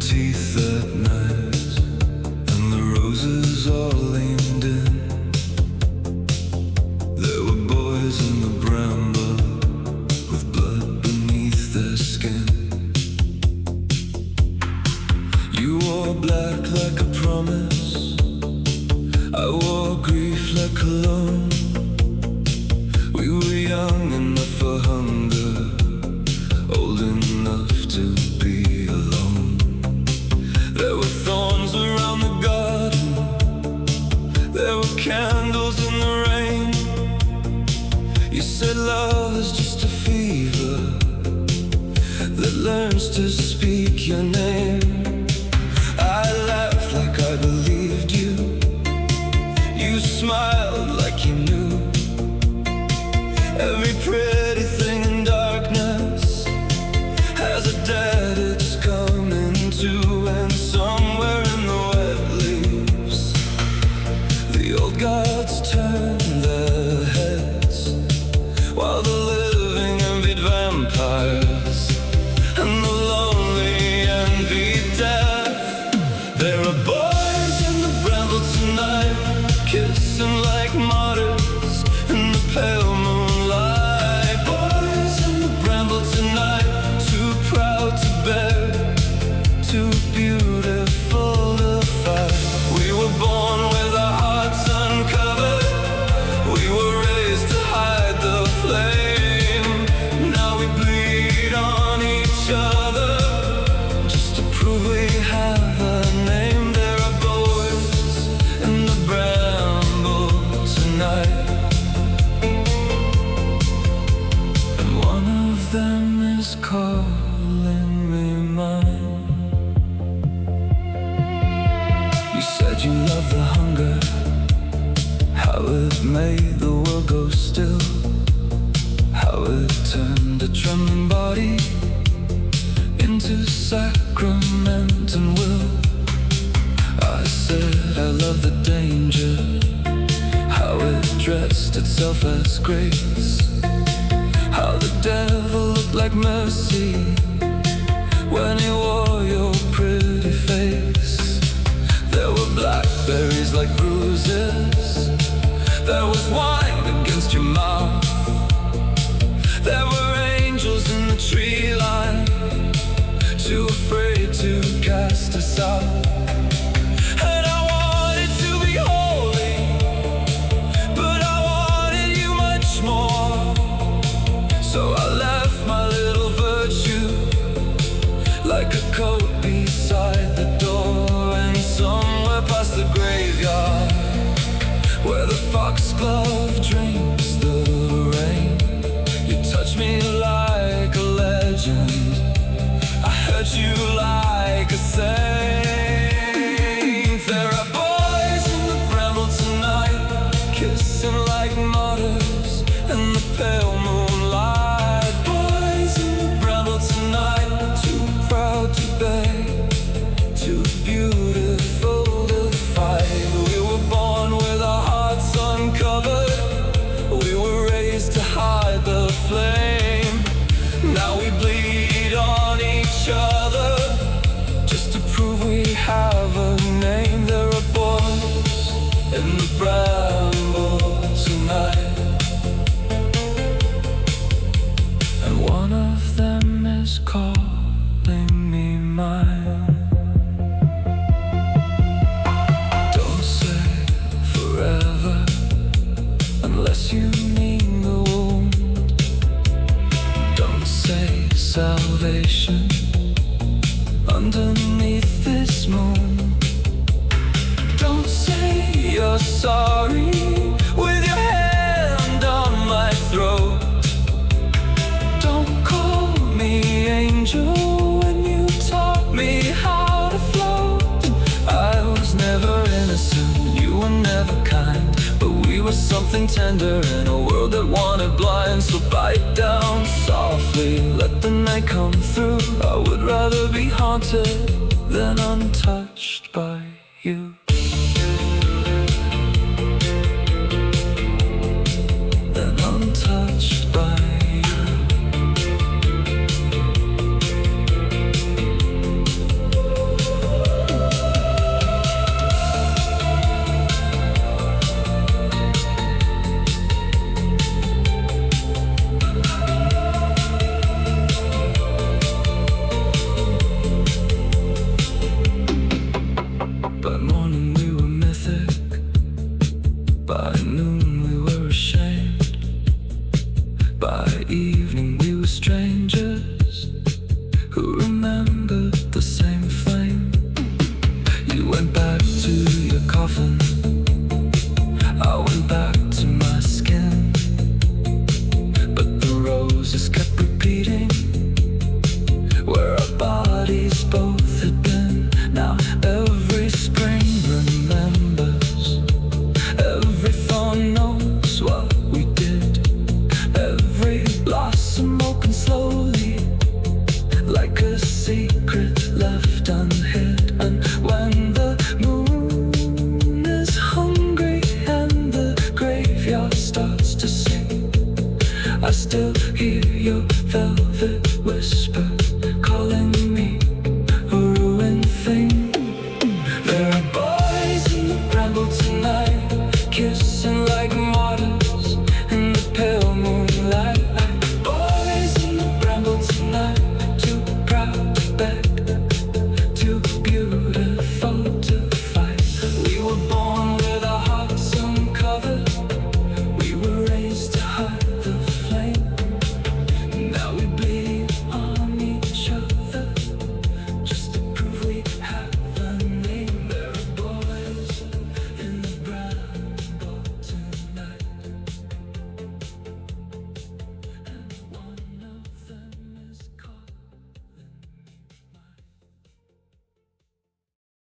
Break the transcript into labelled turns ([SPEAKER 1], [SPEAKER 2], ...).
[SPEAKER 1] teeth at night, and the roses all leaned in. There were boys in the bramble with blood beneath their skin. You wore black like a promise, I wore grief like cologne. We were young enough for hunger, old enough to be alone. There were thorns around the garden, there were candles in the rain. You said love is just a fever that learns to speak your name. I laughed like I believed you. You smiled like you knew every pretty thing in darkness has a dad it's coming to. And somewhere in the wet leaves, the old gods turn their heads, while the living envied vampires, and the lonely envied death. There are boys in the bramble tonight, kissing like martyrs in the pale moonlight. Boys in the bramble tonight, too proud to bear, too beautiful to fight. We were born with our hearts uncovered, we were raised to hide the flame. Now we bleed on each other just to prove we have a name. There are boys in the bramble tonight, and one of them is calling me mine. You said you love the hunger, how it made the world go still, how it turned a trembling body into sacrament and will. I said I love the danger, how it dressed itself as grace, how the devil looked like mercy when he wore your pretty face. There were blackberries like bruises, there was wine against your mouth, there were angels in the tree line, too afraid to cast us out. And I wanted to be holy, but I wanted you much more. So I left my little virtue like a coat beside the door. And somewhere past the graveyard, where the foxglove drinks the rain, you touched me like a legend, I heard you like a saint. There are boys in the bramble tonight, kissing like martyrs in the pale moonlight. Boys in the bramble tonight, too proud to beg, too beautiful to fight. We were born with our hearts uncovered, we were raised to hide the flame. Now we bleed on each other just to prove we have a name. There are boys in the bramble tonight, and one of them is calling me mine. Don't say forever unless you mean the wound. Don't say salvation underneath this moon. Don't say you're sorry with your hand on my throat. Don't call me angel when you taught me how to float. I was never innocent, you were never kind, but we were something tender in a world that wanted blind. So bite down softly, let the night come through. I would rather be haunted than untouched by you. Than untouched by you. whisper.